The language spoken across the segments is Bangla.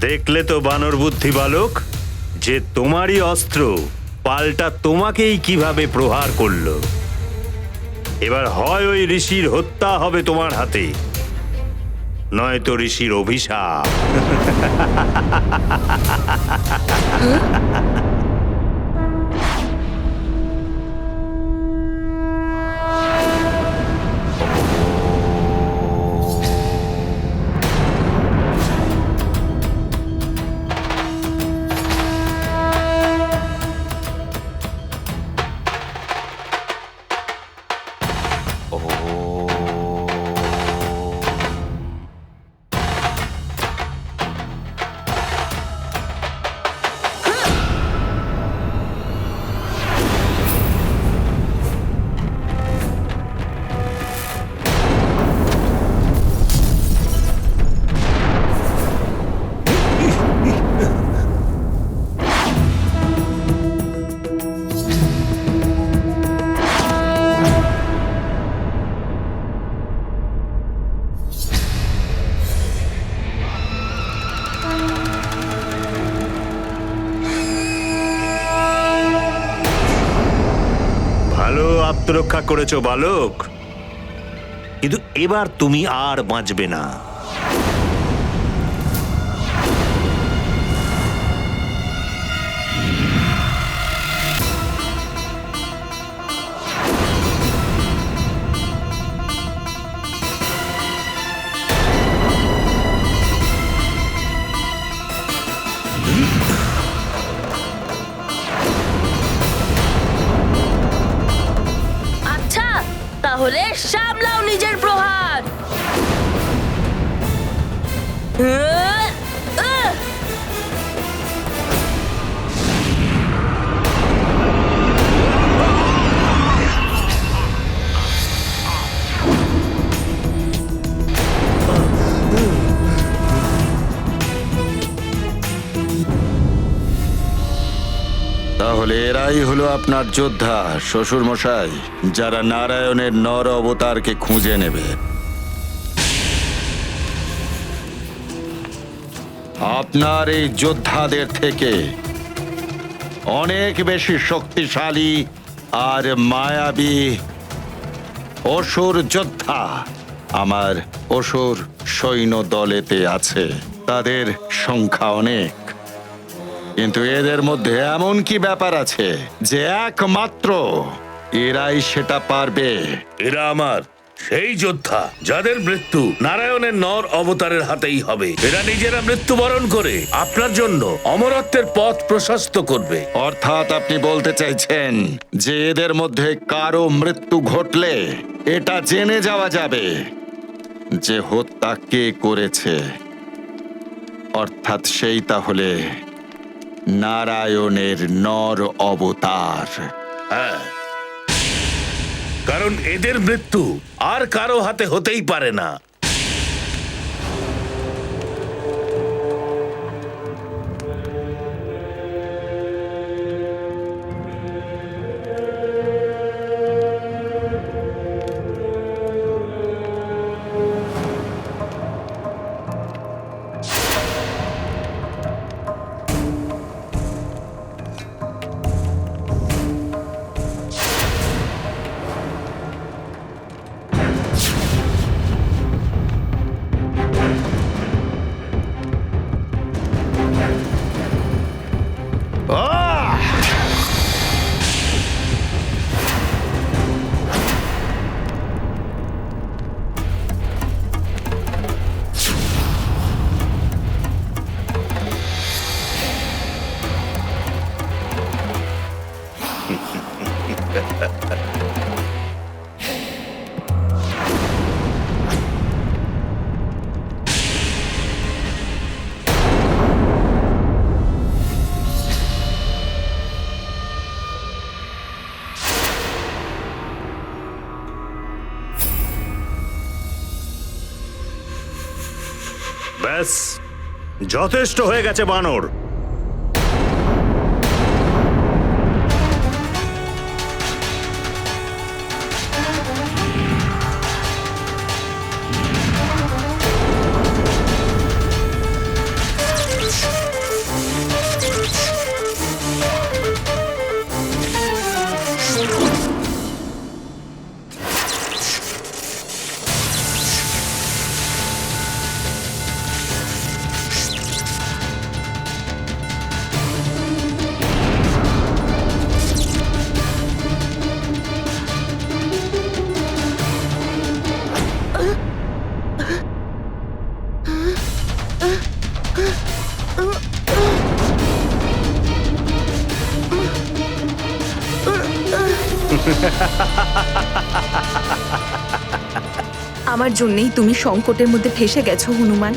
দেখলে তো বানর বুদ্ধি বালক, যে তোমারই অস্ত্র পাল্টা তোমাকেই কিভাবে প্রহার করলো। এবার হয় ওই ঋষির হত্যা হবে তোমার হাতে, নয়তো ঋষির অভিশাপ। ভালো আত্মরক্ষা করেছো বালক, কিন্তু এবার তুমি আর বাঁচবে না। আচ্ছা, তাহলে সামলাও নিজের প্রহার। তাহলে এরাই হলো আপনার যোদ্ধা শ্বশুর মশাই, যারা নারায়ণের নর অবতারকে খুঁজে নেবে। আপনার এই যোদ্ধাদের থেকে অনেক বেশি শক্তিশালী আর মায়াবী অসুর যোদ্ধা আমার অসুর সৈন্য দলেতে আছে। তাদের সংখ্যা অনেক, কিন্তু এদের মধ্যে এমন কি ব্যাপার আছে যে একমাত্র এরাই সেটা পারবে। এরা আমার সেই যোদ্ধা যাদের মৃত্যু নারায়ণের নর অবতারের হাতেই হবে। এরা নিজেরা মৃত্যুবরণ করে আপনার জন্য অমরত্বের পথ প্রশস্ত করবে। অর্থাৎ আপনি বলতে চাইছেন যে এদের মধ্যে কারো মৃত্যু ঘটলে এটা জেনে যাওয়া যাবে যে হত্যা কে করেছে, অর্থাৎ সেই তাহলে নারায়ণের নর অবতার। হ্যাঁ, কারণ এদের মৃত্যু আর কারো হাতে হতেই পারে না। ব্যাস, যথেষ্ট হয়ে গেছে বানর। আমার জন্যই তুমি সংকটের মধ্যে ফেসে গেছো হনুমান।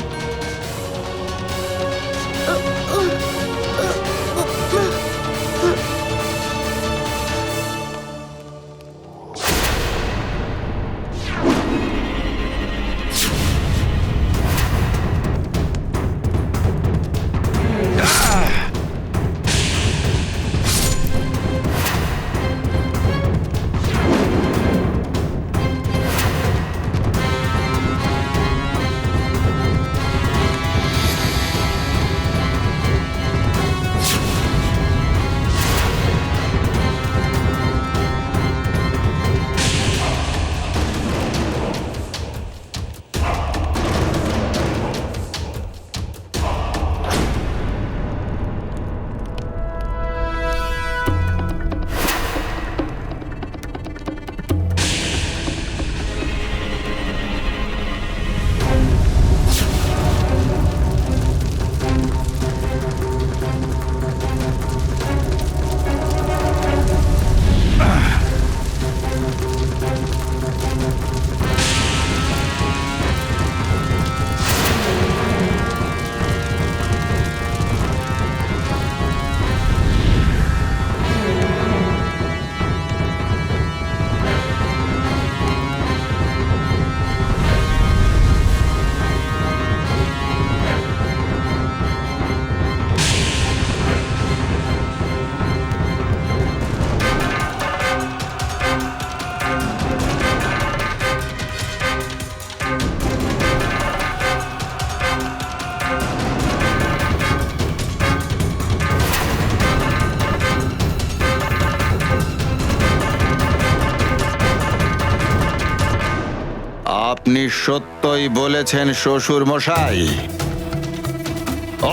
আপনি সত্যই বলেছেন শ্বশুর মশাই।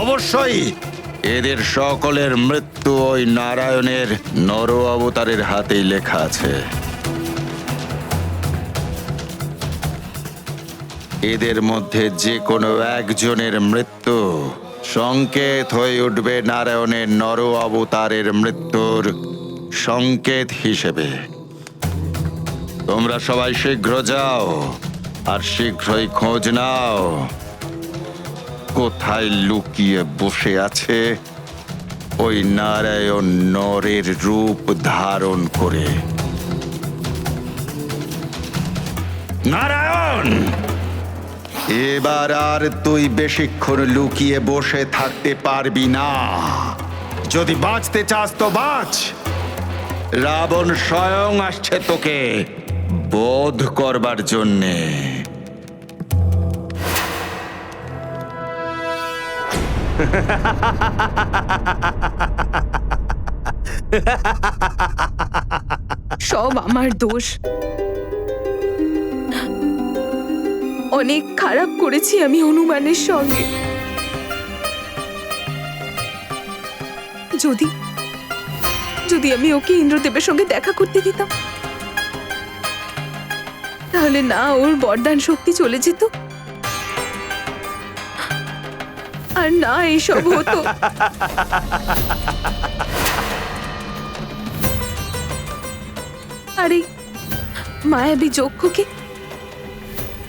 অবশ্যই এদের সকলের মৃত্যু ওই নারায়ণের নর অবতারের হাতেই লেখা আছে। এদের মধ্যে যে কোনো একজনের মৃত্যু সংকেত হয়ে উঠবে নারায়ণের নর অবতারের মৃত্যুর সংকেত হিসেবে। তোমরা সবাই শীঘ্র যাও আর শীঘ্রই খোঁজ নাও কোথায় লুকিয়ে বসে আছে ওই নারায়ণ নরের রূপ ধারণ করে। নারায়ণ, এবার আর তুই বেশিক্ষণ লুকিয়ে বসে থাকতে পারবি না। যদি বাঁচতে চাস তো বাঁচ। রাবণ স্বয়ং আসছে তোকে বধ করবার জন্যে। সব আমার দোষ। অনেক খারাপ করেছি আমি হনুমানের সঙ্গে। যদি যদি আমি ওকে ইন্দ্রদেবের সঙ্গে দেখা করতে দিতাম, তাহলে না ওর বরদান শক্তি চলে যেত, আর না এইসব হতো। আরে মায়াবী যক্ষকে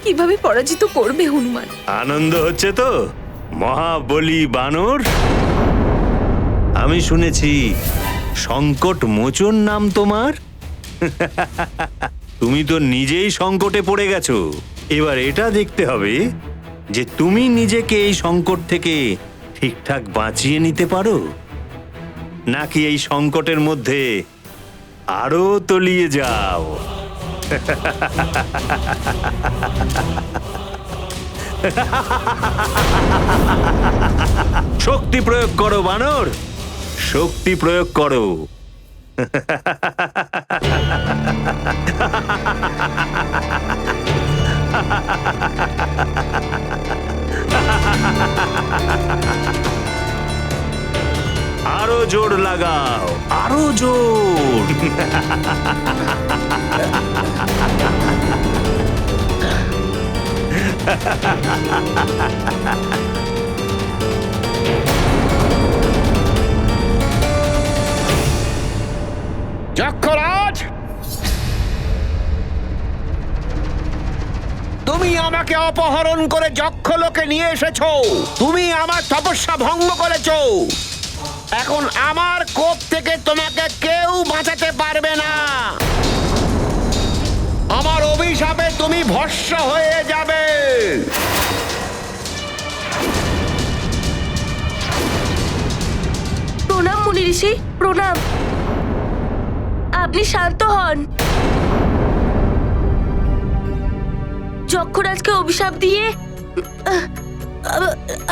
কিভাবে পরাজিত করবে হনুমান? আনন্দ হচ্ছে তো মহাবলী বানর? আমি শুনেছি সংকট মোচন নাম তোমার। তুমি তো নিজেই সংকটে পড়ে গেছো। এবার এটা দেখতে হবে যে তুমি নিজেকে এই সংকট থেকে ঠিকঠাক বাঁচিয়ে নিতে পারো, নাকি এই সংকটের মধ্যে আরো তলিয়ে যাও। শক্তি প্রয়োগ করো বানর, শক্তি প্রয়োগ করো। আরো জোর লাগাও, আরো জোর। যক্ষরাজ, আমাকে অপহরণ করে যক্ষলোকে নিয়ে এসেছো। তুমি আমার তপস্যা ভঙ্গ করেছো। এখন আমার কোপ থেকে তোমাকে কেউ বাঁচাতে পারবে না। আমার অভিশাপে তুমি ভস্ম হয়ে যাবে। প্রণাম মুনি ঋষি, প্রণাম। আপনি শান্ত হন। যক্ষরাজকে অভিশাপ দিয়ে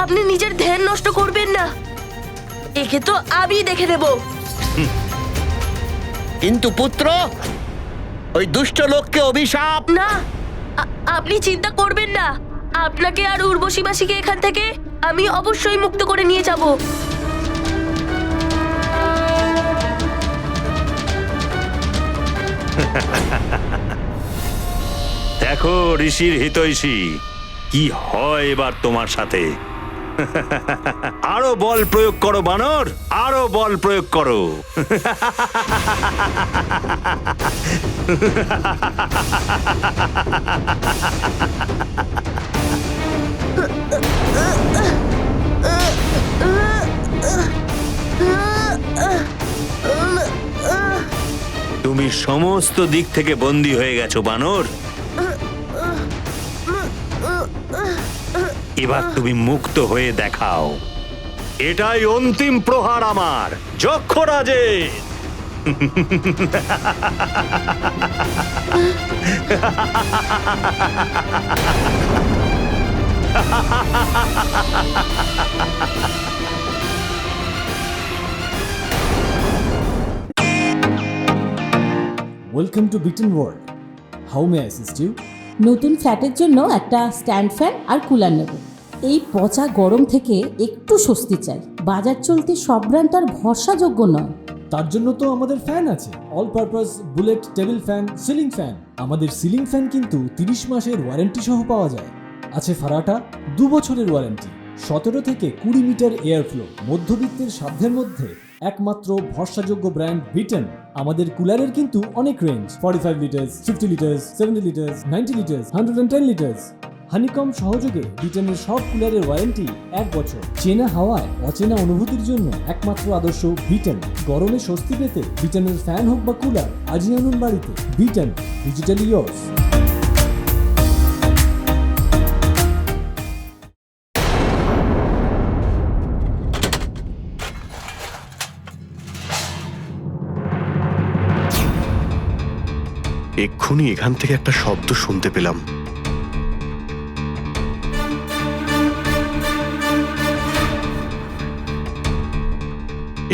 আপনি নিজের ধ্যান নষ্ট করবেন না। একে তো আমি দেখে নেব। কিন্তু পুত্র, ওই দুষ্ট লোককে অভিশাপ। না, আপনি চিন্তা করবেন না। আপনাকে আর উর্বশী মাসিকে এখান থেকে আমি অবশ্যই মুক্ত করে নিয়ে যাব। দেখো ঋষির হিতৈষী, কি হয় এবার তোমার সাথে। আরো বল প্রয়োগ করো বানর, আরো বল প্রয়োগ করো। তুমি সমস্ত দিক থেকে বন্দী হয়ে গেছো বানর। এবার তুমি মুক্ত হয়ে দেখাও। এটাই অন্তিম প্রহার আমার যক্ষরাজের। ওয়েলকাম টু বিটেন world. How may assist you? নতুন ফ্ল্যাটের জন্য একটা স্ট্যান্ড ফ্যান আর কুলার নেব। এই পচা গরম থেকে একটু স্বস্তি চাই। বাজার চলতে সব ব্র্যান্ড আর ভরসাযোগ্য নয়। তার জন্য তো আমাদের ফ্যান আছে, all purpose bullet table fan, ceiling fan. আমাদের সিলিং ফ্যান কিন্তু 30 মাসের ওয়ারেন্টি সহ পাওয়া যায়। আছে ফারাটা 2 বছরের ওয়ারেন্টি, 17 থেকে 20 মিটার এয়ার ফ্লো, মধ্যবিত্তের সাধ্যের মধ্যে একমাত্র ভরসাযোগ্য ব্র্যান্ড বিটেন। আমাদের কুলারের কিন্তু অনেক range, 45 litres, 50 litres, 70 litres, 90 litres, 110 litres. Honeycomb সহযোগে বিটেনের সব কুলারের ওয়ারেন্টি 1 বছর। চেনা হাওয়ায় অচেনা অনুভূতির জন্য একমাত্র আদর্শ বিটেন। গরমে স্বস্তি পেতে বিটেনের ফ্যান হোক বা কুলার, আজই আনুন বাড়িতে। Beaten, digitally yours. এক্ষুনি এখান থেকে একটা শব্দ শুনতে পেলাম।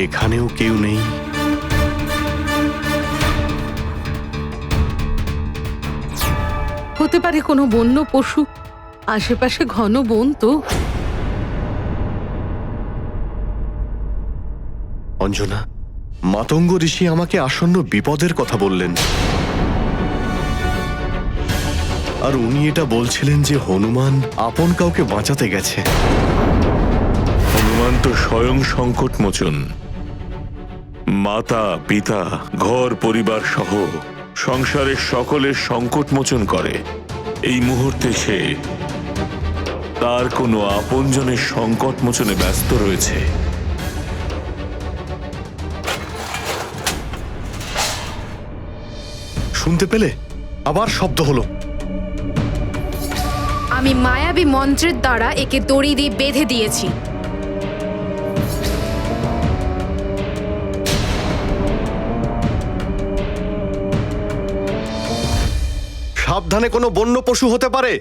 এখানেও কেউ নেই। হতে পারে কোনো বন্য পশু। আশেপাশে ঘন বন তো। অঞ্জনা, মাতঙ্গ ঋষি আমাকে আসন্ন বিপদের কথা বললেন। আর উনি এটা বলছিলেন যে হনুমান আপন কাউকে বাঁচাতে গেছে। হনুমান তো স্বয়ং সংকট মোচন। মাতা পিতা ঘর পরিবার সহ সংসারের সকলের সংকট মোচন করে। এই মুহূর্তে সে তার কোনো আপনজনের সংকট মোচনে ব্যস্ত রয়েছে। শুনতে পেলে? আবার শব্দ হলো। আমি মায়াবী মন্ত্রের দ্বারা একে দড়ি দিয়ে বেঁধে দিয়েছি। সাবধানে, কোনো বন্য পশু হতে পারে।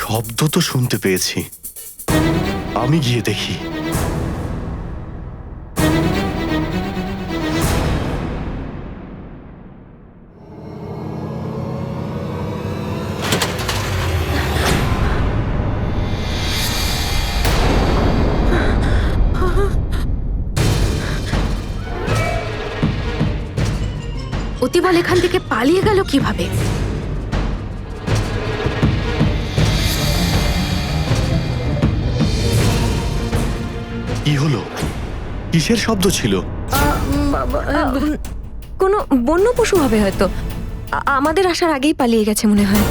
শব্দ তো শুনতে পেয়েছি, আমি গিয়ে দেখি। অতিবল এখান থেকে পালিয়ে গেল কিভাবে? কি হলো? কিসের শব্দ ছিল? কোনো বন্য পশু হবে হয়তো। আমাদের আসার আগেই পালিয়ে গেছে মনে হয়।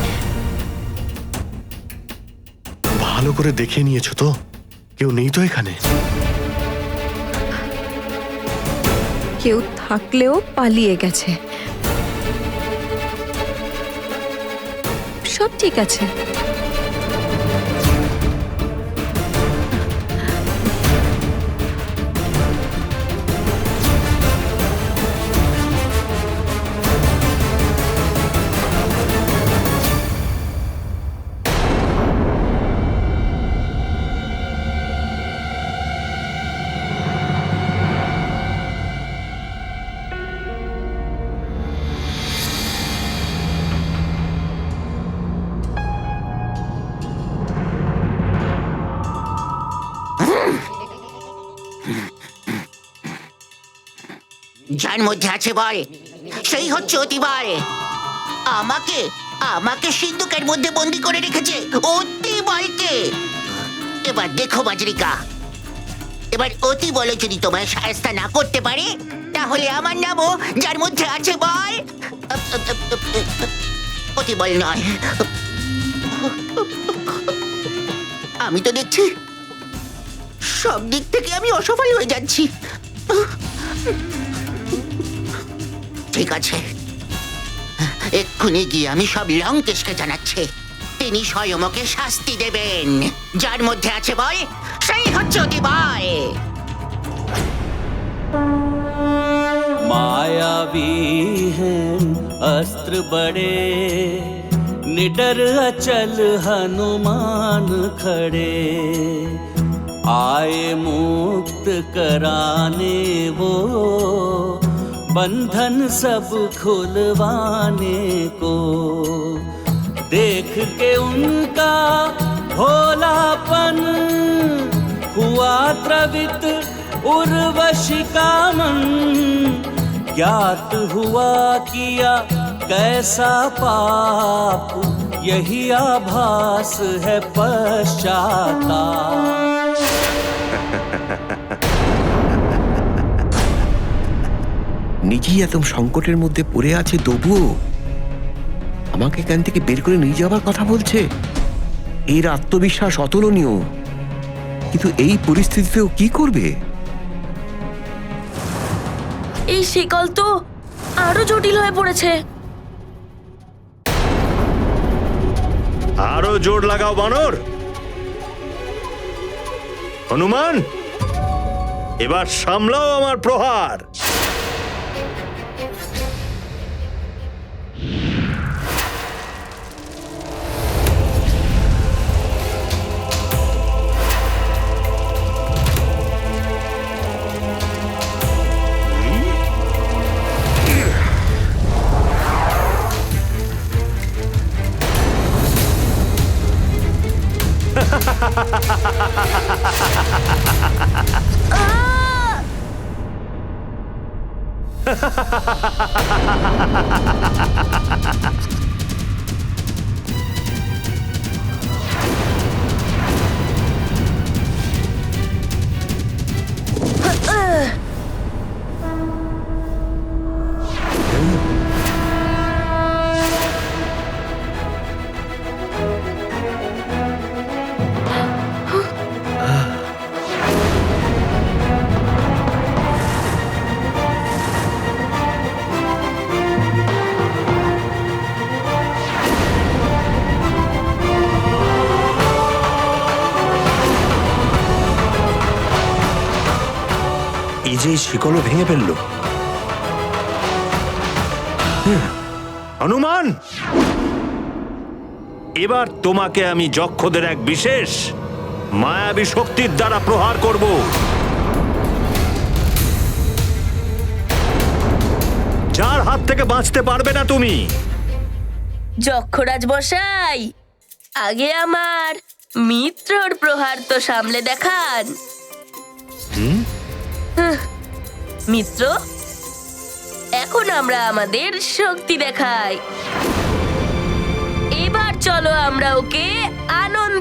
ভালো করে দেখে নিয়েছো তো? কেউ নেই তো এখানে? কেউ থাকলেও পালিয়ে গেছে। সব ঠিক আছে। যার মধ্যে আছে বল, সেই হচ্ছে অতিবল। আমাকে আমাকে সিন্ধুকের মধ্যে বন্দি করে রেখেছে অতিবলকে। এবার দেখো বাজরিকা, এবার অতিবল যদি তোমায় শায়েস্তা না করতে পারে, তাহলে আমার নামও যার মধ্যে আছে বল অতিবল নয়। আমি তো দেখছি সব দিক থেকে আমি অসফল হয়ে যাচ্ছি। ঠিক আছে, এক্ষুনি গিয়ে আমি সব লঙ্কেশকে জানাচ্ছি। তিনি স্বয়ং ওকে শাস্তি দেবেন। যার মধ্যে আছে বল, সেই হচ্ছে অতিবল। मायावी हैं अस्त्र बड़े, निडर अचल हनुमान खड़े, आए मुक्त कराने वो, बंधन सब खुलवाने को। देख के उनका भोलापन, हुआ द्रवित उर्वशी का मन। ज्ञात हुआ किया कैसा पाप, यही आभास है पश्चाताप। নিজেই এত সংকটের মধ্যে পড়ে আছে, তবুও আমাকে এখান থেকে বের করে নিয়ে যাওয়ার কথা বলছে। এর আত্মবিশ্বাস অতুলনীয়, কিন্তু এই পরিস্থিতিতেও কি করবে? এই শিকল তো আরো জটিল হয়ে পড়েছে। আরো জোর লাগাও বানর। হনুমান, এবার সামলাও আমার প্রহার। এই যে শিকলও ভেঙে ফেললো। হনুমান, এবার তোমাকে আমি যক্ষদের এক বিশেষ মায়াবী শক্তির দ্বারা প্রহার করব। যার হাত থেকে বাঁচতে পারবে না তুমি। যক্ষরাজ বসাই, আগে আমার মিত্রর প্রহার তো সামলে দেখান। মিত্র, এখন আমরা আমাদের শক্তি দেখাই। এবার চলো আমরা ওকে আনন্দ